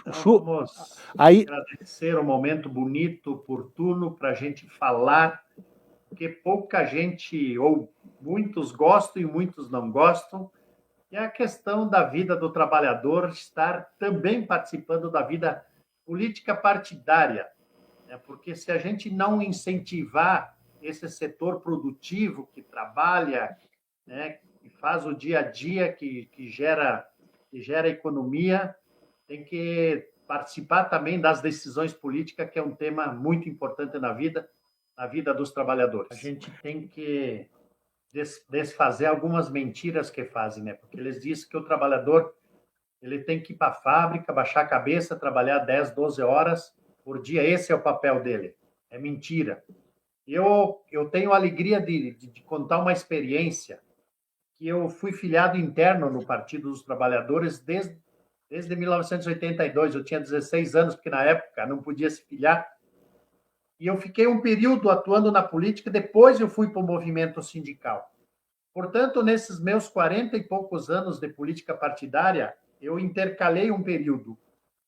Então, vamos Aí, agradecer um momento bonito, oportuno, para a gente falar, porque pouca gente, ou muitos gostam e muitos não gostam, e a questão da vida do trabalhador estar também participando da vida política partidária, né? Porque se a gente não incentivar esse setor produtivo que trabalha, né, que faz o dia a dia, que gera economia, tem que participar também das decisões políticas, que é um tema muito importante na vida dos trabalhadores. A gente tem que desfazer algumas mentiras que fazem, né? Porque eles dizem que o trabalhador ele tem que ir para a fábrica, baixar a cabeça, trabalhar 10, 12 horas por dia. Esse é o papel dele. É mentira. Eu tenho a alegria de contar uma experiência que eu fui filiado interno no Partido dos Trabalhadores desde 1982. Eu tinha 16 anos, porque na época não podia se filiar. E eu fiquei um período atuando na política, depois eu fui para o movimento sindical. Portanto, nesses meus 40 e poucos anos de política partidária, eu intercalei um período,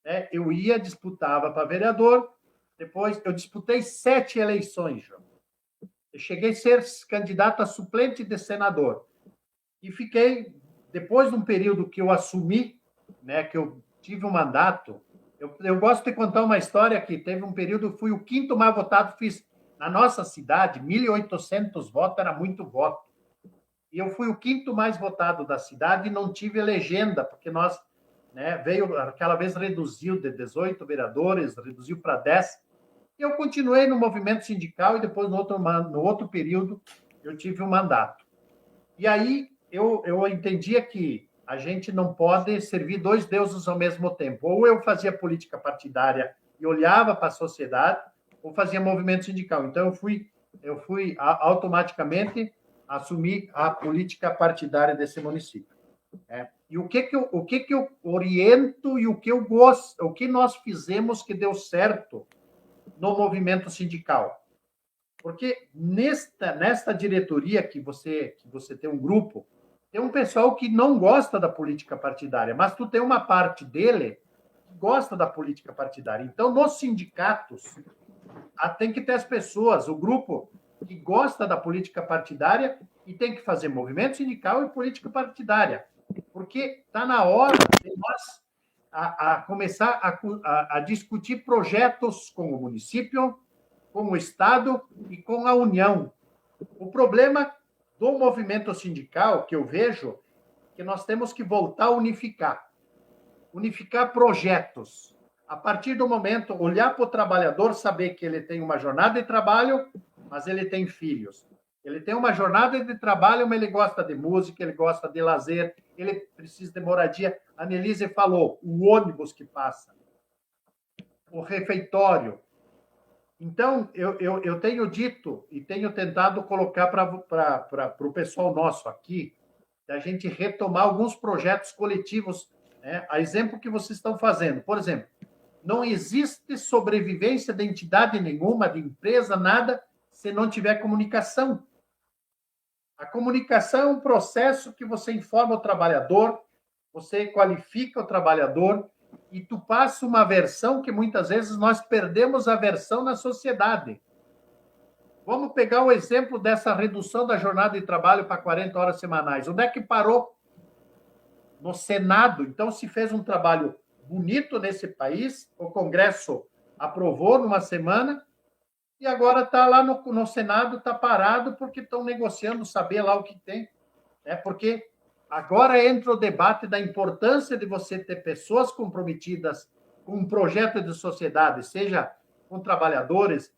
né? Eu disputava para vereador, depois eu disputei 7 eleições, João. Eu cheguei a ser candidato a suplente de senador. E fiquei, depois de um período que eu assumi, né, que eu tive um mandato, eu gosto de contar uma história que teve um período, fui o quinto mais votado, fiz na nossa cidade, 1.800 votos, era muito voto. E eu fui o quinto mais votado da cidade e não tive legenda, porque nós, né, veio, aquela vez reduziu de 18 vereadores, reduziu para 10. E eu continuei no movimento sindical e depois, no outro período, eu tive um mandato. E aí eu entendia que a gente não pode servir dois deuses ao mesmo tempo. Ou eu fazia política partidária e olhava para a sociedade, ou fazia movimento sindical. Então eu fui automaticamente assumir a política partidária desse município. Né? E o que eu oriento e o que eu gosto, o que nós fizemos que deu certo no movimento sindical? Porque nesta diretoria que você tem um grupo, tem um pessoal que não gosta da política partidária, mas tu tem uma parte dele que gosta da política partidária. Então, nos sindicatos, tem que ter as pessoas, o grupo que gosta da política partidária e tem que fazer movimento sindical e política partidária. Porque está na hora de nós começar a discutir projetos com o município, com o Estado e com a União. O problema do movimento sindical que eu vejo é que nós temos que voltar a unificar projetos. A partir do momento, olhar para o trabalhador, saber que ele tem uma jornada de trabalho, mas ele tem filhos. Ele tem uma jornada de trabalho, mas ele gosta de música, ele gosta de lazer, ele precisa de moradia. A Nelise falou, o ônibus que passa, o refeitório. Então, eu tenho dito e tenho tentado colocar para o pessoal nosso aqui, da gente retomar alguns projetos coletivos, né? A exemplo que vocês estão fazendo. Por exemplo, não existe sobrevivência de entidade nenhuma, de empresa, nada, se não tiver comunicação. A comunicação é um processo que você informa o trabalhador, você qualifica o trabalhador e tu passa uma versão que muitas vezes nós perdemos a versão na sociedade. Vamos pegar o exemplo dessa redução da jornada de trabalho para 40 horas semanais. Onde é que parou? No Senado. Então, se fez um trabalho bonito nesse país, o Congresso aprovou numa semana, e agora está lá no Senado, está parado, porque estão negociando, saber lá o que tem. Porque agora entra o debate da importância de você ter pessoas comprometidas com um projeto de sociedade, seja com trabalhadores.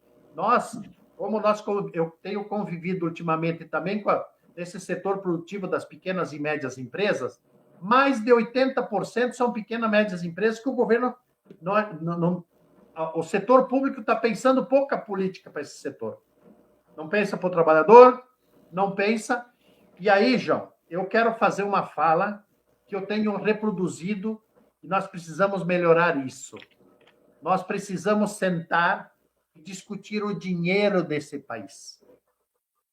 Eu tenho convivido ultimamente também com esse setor produtivo das pequenas e médias empresas, mais de 80% são pequenas e médias empresas que o governo não, o setor público está pensando pouca política para esse setor. Não pensa para o trabalhador, não pensa. E aí, João, eu quero fazer uma fala que eu tenho reproduzido e nós precisamos melhorar isso. Nós precisamos sentar e discutir o dinheiro desse país.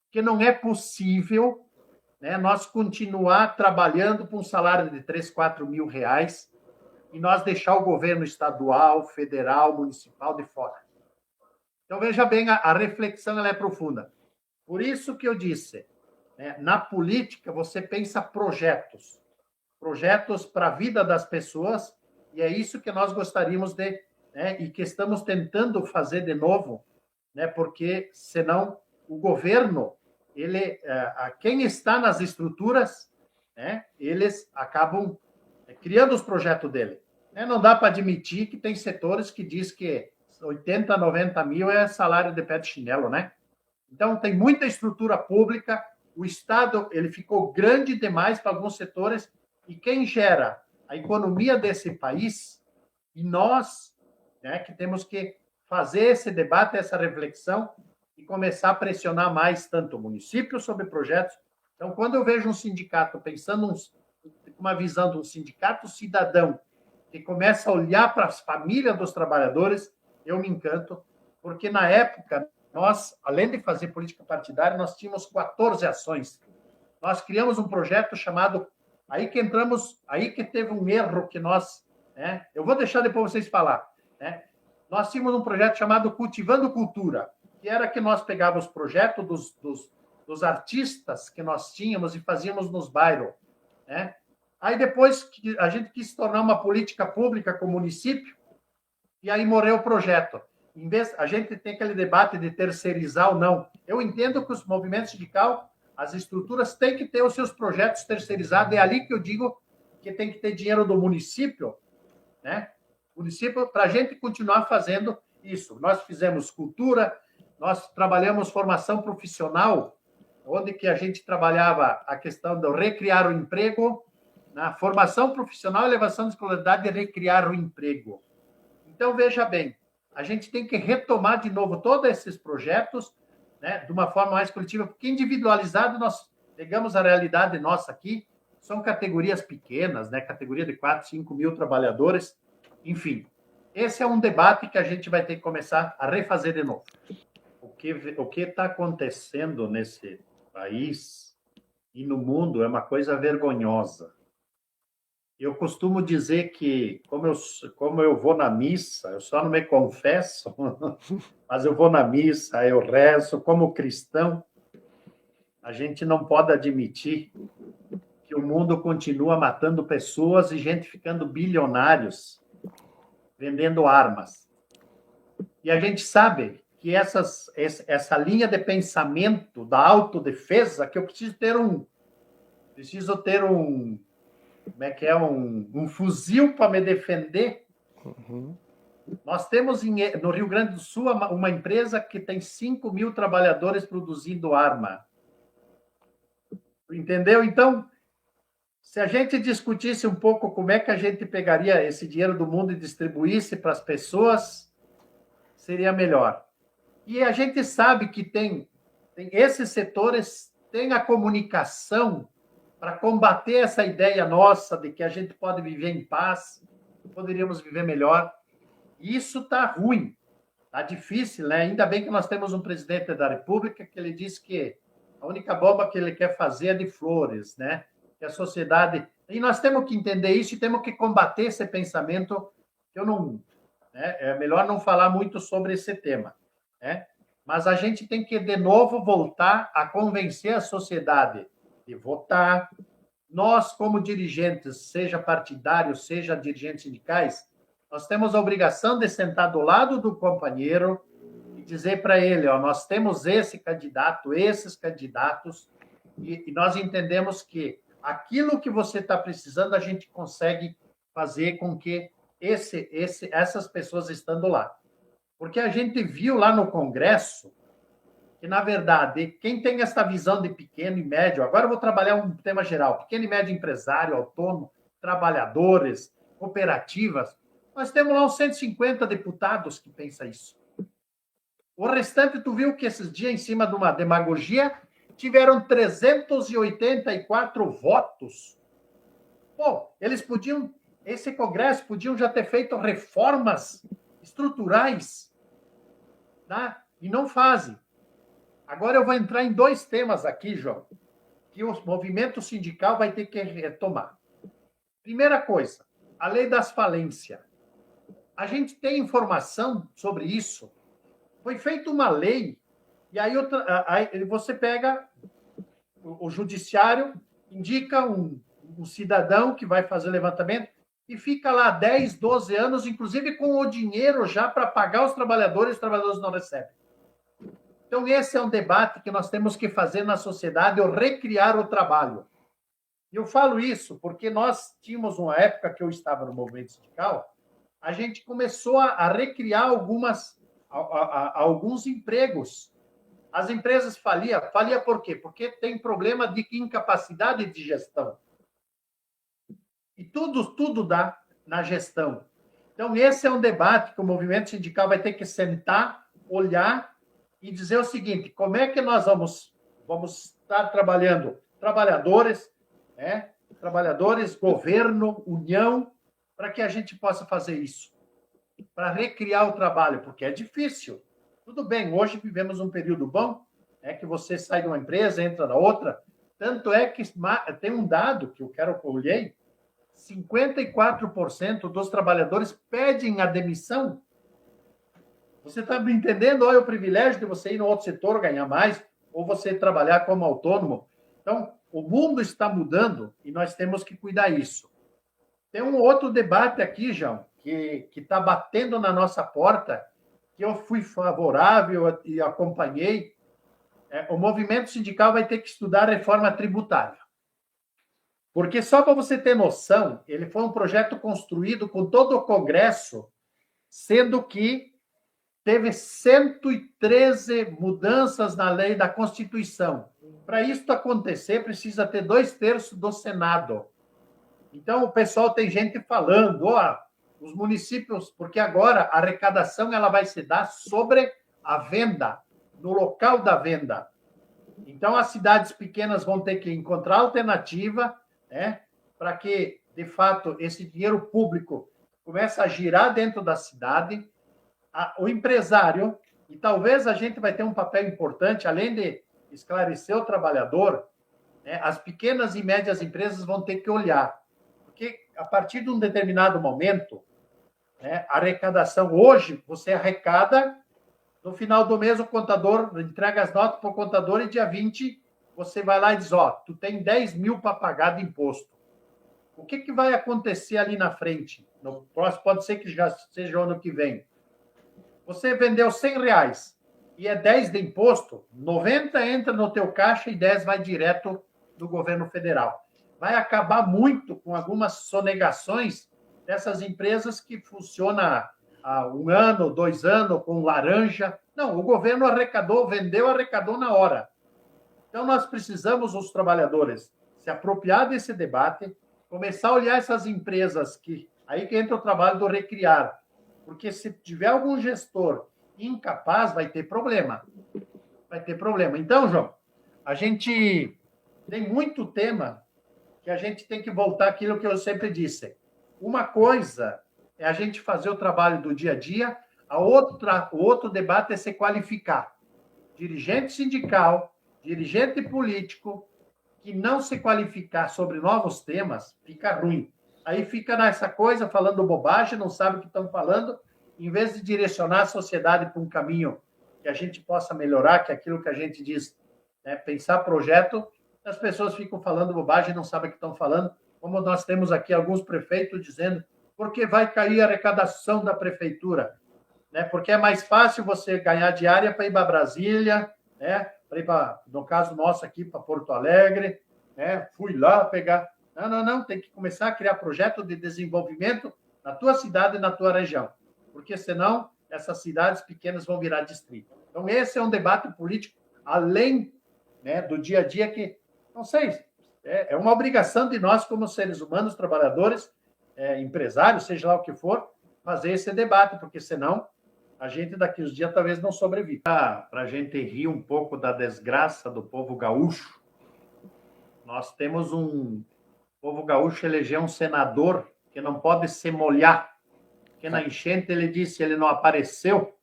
Porque não é possível, né, nós continuar trabalhando com um salário de 3, 4 mil reais, e nós deixar o governo estadual, federal, municipal de fora. Então, veja bem, a reflexão ela é profunda. Por isso que eu disse, né, na política, você pensa projetos para a vida das pessoas, e é isso que nós gostaríamos de, né, e que estamos tentando fazer de novo, né, porque senão o governo, quem está nas estruturas, né, eles acabam criando os projetos dele. Né? Não dá para admitir que tem setores que diz que 80, 90 mil é salário de pé de chinelo, né? Então, tem muita estrutura pública, o Estado ele ficou grande demais para alguns setores, e quem gera a economia desse país, e nós, né, que temos que fazer esse debate, essa reflexão, e começar a pressionar mais tanto o município sobre projetos. Então, quando eu vejo um sindicato pensando uma visão de um sindicato cidadão, que começa a olhar para as famílias dos trabalhadores, eu me encanto, porque na época, nós, além de fazer política partidária, nós tínhamos 14 ações. Nós criamos um projeto chamado... Aí que entramos, aí que teve um erro que nós... Né? Eu vou deixar depois vocês falar. Né? Nós tínhamos um projeto chamado Cultivando Cultura, que era que nós pegávamos os projetos dos artistas que nós tínhamos e fazíamos nos bairros. Né? Aí depois que a gente quis tornar uma política pública com o município, e aí morreu o projeto. Em vez, a gente tem aquele debate de terceirizar ou não. Eu entendo que os movimentos sindicais, as estruturas têm que ter os seus projetos terceirizados. É ali que eu digo que tem que ter dinheiro do município, né? Município, para a gente continuar fazendo isso. Nós fizemos cultura, nós trabalhamos formação profissional, onde que a gente trabalhava a questão de recriar o emprego, na formação profissional, elevação de escolaridade e recriar o emprego. Então, veja bem, a gente tem que retomar de novo todos esses projetos, né, de uma forma mais coletiva, porque individualizado nós pegamos a realidade nossa aqui, são categorias pequenas, né, categoria de 4, 5 mil trabalhadores, enfim. Esse é um debate que a gente vai ter que começar a refazer de novo. O que está acontecendo nesse país e no mundo é uma coisa vergonhosa. Eu costumo dizer que, como eu vou na missa, eu só não me confesso, mas eu vou na missa, eu rezo, como cristão, a gente não pode admitir que o mundo continua matando pessoas e gente ficando bilionários vendendo armas. E a gente sabe que essa linha de pensamento da autodefesa, que eu preciso ter como é que é, um fuzil para me defender. Uhum. Nós temos no Rio Grande do Sul uma empresa que tem 5 mil trabalhadores produzindo arma. Entendeu? Então, se a gente discutisse um pouco como é que a gente pegaria esse dinheiro do mundo e distribuísse para as pessoas, seria melhor. E a gente sabe que tem esses setores, tem a comunicação para combater essa ideia nossa de que a gente pode viver em paz, poderíamos viver melhor. Isso está ruim, está difícil, né? Ainda bem que nós temos um presidente da República que ele disse que a única bomba que ele quer fazer é de flores, né? Que a sociedade... E nós temos que entender isso e temos que combater esse pensamento, que eu não... Né? É melhor não falar muito sobre esse tema, né? Mas a gente tem que, de novo, voltar a convencer a sociedade de votar. Nós, como dirigentes, seja partidários, seja dirigentes sindicais, nós temos a obrigação de sentar do lado do companheiro e dizer para ele, ó, nós temos esse candidato, esses candidatos, e nós entendemos que aquilo que você está precisando, a gente consegue fazer com que essas pessoas estando lá. Porque a gente viu lá no Congresso que, na verdade, quem tem essa visão de pequeno e médio, agora eu vou trabalhar um tema geral, pequeno e médio empresário, autônomo, trabalhadores, cooperativas, nós temos lá uns 150 deputados que pensam isso. O restante, tu viu que esses dias, em cima de uma demagogia, tiveram 384 votos. Pô, eles podiam, esse Congresso podiam já ter feito reformas estruturais, tá? E não fazem. Agora eu vou entrar em 2 temas aqui, João, que o movimento sindical vai ter que retomar. Primeira coisa, A lei das falências. A gente tem informação sobre isso. Foi feita uma lei, e aí você pega o judiciário, indica um cidadão que vai fazer o levantamento e fica lá 10, 12 anos, inclusive com o dinheiro já para pagar os trabalhadores não recebem. Então, esse é um debate que nós temos que fazer na sociedade, ou recriar o trabalho. E eu falo isso porque nós tínhamos uma época que eu estava no movimento sindical, a gente começou a recriar alguns empregos. As empresas faliam. Falia por quê? Porque tem problema de incapacidade de gestão. E tudo dá na gestão. Então, esse é um debate que o movimento sindical vai ter que sentar, olhar e dizer o seguinte: como é que nós vamos estar trabalhando? Trabalhadores, né? Trabalhadores, governo, união, para que a gente possa fazer isso, para recriar o trabalho, porque é difícil. Tudo bem, hoje vivemos um período bom, é que você sai de uma empresa, entra na outra. Tanto é que tem um dado que eu olhei: 54% dos trabalhadores pedem a demissão. Você está me entendendo? Olha o privilégio de você ir no outro setor ganhar mais, ou você trabalhar como autônomo. Então, o mundo está mudando e nós temos que cuidar disso. Tem um outro debate aqui, João, que está batendo na nossa porta, que eu fui favorável e acompanhei. O movimento sindical vai ter que estudar a reforma tributária. Porque, só para você ter noção, ele foi um projeto construído com todo o Congresso, sendo que teve 113 mudanças na lei da Constituição. Para isso acontecer, precisa ter 2/3 do Senado. Então, o pessoal tem gente falando, os municípios, porque agora a arrecadação ela vai se dar sobre a venda, no local da venda. Então, as cidades pequenas vão ter que encontrar alternativa, né, para que, de fato, esse dinheiro público comece a girar dentro da cidade. O empresário, e talvez a gente vai ter um papel importante, além de esclarecer o trabalhador, né, as pequenas e médias empresas vão ter que olhar, porque a partir de um determinado momento, né, a arrecadação, hoje, você arrecada, no final do mês o contador entrega as notas para o contador e dia 20 você vai lá e diz, tu tem 10 mil para pagar de imposto. O que vai acontecer ali na frente? No próximo, pode ser que já seja o ano que vem. Você vendeu R$100 e é 10 de imposto, 90 entra no teu caixa e 10 vai direto do governo federal. Vai acabar muito com algumas sonegações dessas empresas que funcionam há 1 ano, 2 anos, com laranja. Não, o governo arrecadou, vendeu, arrecadou na hora. Então, nós precisamos, os trabalhadores, se apropriar desse debate, começar a olhar essas empresas aí que entra o trabalho do recriar. Porque se tiver algum gestor incapaz, vai ter problema. Vai ter problema. Então, João, a gente tem muito tema que a gente tem que voltar àquilo que eu sempre disse. Uma coisa é a gente fazer o trabalho do dia a dia, o outro debate é se qualificar. Dirigente sindical, dirigente político, que não se qualificar sobre novos temas, fica ruim. Aí fica nessa coisa, falando bobagem, não sabe o que estão falando, em vez de direcionar a sociedade para um caminho que a gente possa melhorar, que é aquilo que a gente diz, né, pensar projeto, as pessoas ficam falando bobagem, não sabem o que estão falando, como nós temos aqui alguns prefeitos dizendo, porque vai cair a arrecadação da prefeitura, né? Porque é mais fácil você ganhar diária para ir para Brasília, né? Para ir no caso nosso aqui, para Porto Alegre, né? Fui lá pegar. Não, tem que começar a criar projeto de desenvolvimento na tua cidade e na tua região, porque senão essas cidades pequenas vão virar distrito. Então, esse é um debate político, além, né, do dia a dia, que, não sei, é uma obrigação de nós, como seres humanos, trabalhadores, empresários, seja lá o que for, fazer esse debate, porque senão a gente daqui uns dias talvez não sobreviva. Para a gente rir um pouco da desgraça do povo gaúcho, nós temos o povo gaúcho elegeu um senador que não pode se molhar, porque na enchente ele disse, ele não apareceu,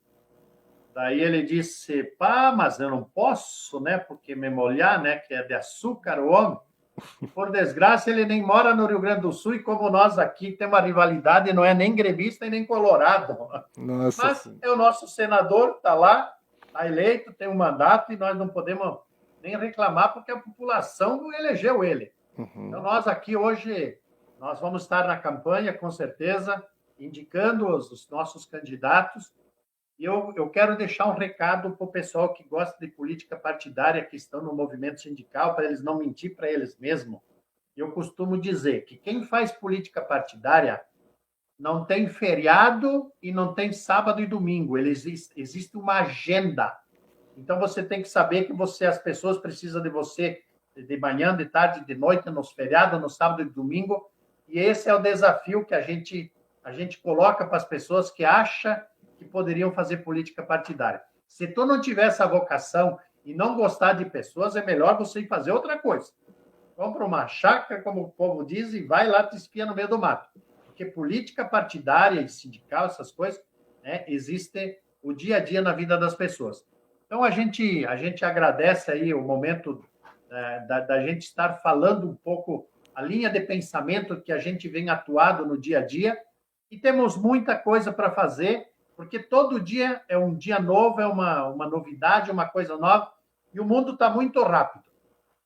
daí ele disse, mas eu não posso, né, porque me molhar, né, que é de açúcar o homem. E, por desgraça, ele nem mora no Rio Grande do Sul, e como nós aqui temos uma rivalidade, não é nem gremista e nem colorado. Nossa Mas Senhora. é o nosso senador, está lá, está eleito, tem um mandato, e nós não podemos nem reclamar, porque a população não elegeu ele. Então, Uhum. nós aqui hoje, nós vamos estar na campanha, com certeza, indicando os nossos candidatos. E eu quero deixar um recado para o pessoal que gosta de política partidária, que estão no movimento sindical, para eles não mentir para eles mesmos. Eu costumo dizer que quem faz política partidária não tem feriado e não tem sábado e domingo. Existe uma agenda. Então você tem que saber que as pessoas precisam de você de manhã, de tarde, de noite, nos feriados, no sábado e domingo. E esse é o desafio que a gente coloca para as pessoas que acham que poderiam fazer política partidária. Se tu não tiver essa vocação e não gostar de pessoas, é melhor você ir fazer outra coisa. Compra uma chácara, como o povo diz, e vai lá te espia no meio do mato. Porque política partidária e sindical, essas coisas, né, existe o dia a dia na vida das pessoas. Então, a gente agradece aí o momento da gente estar falando um pouco a linha de pensamento que a gente vem atuado no dia a dia, e temos muita coisa para fazer, porque todo dia é um dia novo, é uma novidade, uma coisa nova, e o mundo está muito rápido.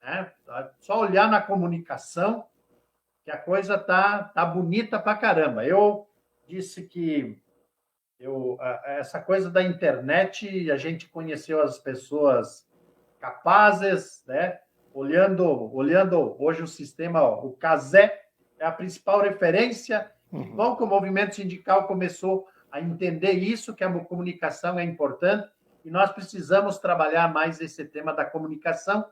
Né? Só olhar na comunicação que a coisa tá bonita para caramba. Eu disse que essa coisa da internet, a gente conheceu as pessoas capazes, né? Olhando hoje o sistema, o CASé é a principal referência. Que Uhum. bom que o movimento sindical começou a entender isso, que a comunicação é importante, e nós precisamos trabalhar mais esse tema da comunicação,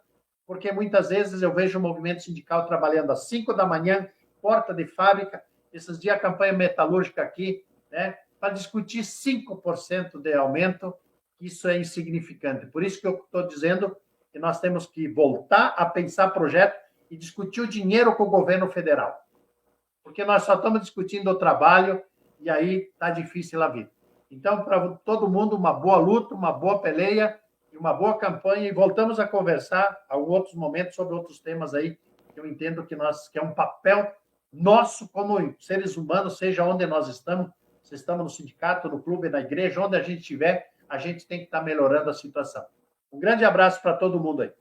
porque muitas vezes eu vejo o movimento sindical trabalhando às 5 da manhã, porta de fábrica. Esses dias a campanha metalúrgica aqui, né, para discutir 5% de aumento, isso é insignificante. Por isso que eu estou dizendo que nós temos que voltar a pensar projeto e discutir o dinheiro com o governo federal. Porque nós só estamos discutindo o trabalho, e aí está difícil a vida. Então, para todo mundo, uma boa luta, uma boa peleia e uma boa campanha, e voltamos a conversar em outros momentos sobre outros temas aí, que eu entendo que é um papel nosso como seres humanos, seja onde nós estamos, se estamos no sindicato, no clube, na igreja, onde a gente estiver, a gente tem que estar melhorando a situação. Um grande abraço para todo mundo aí.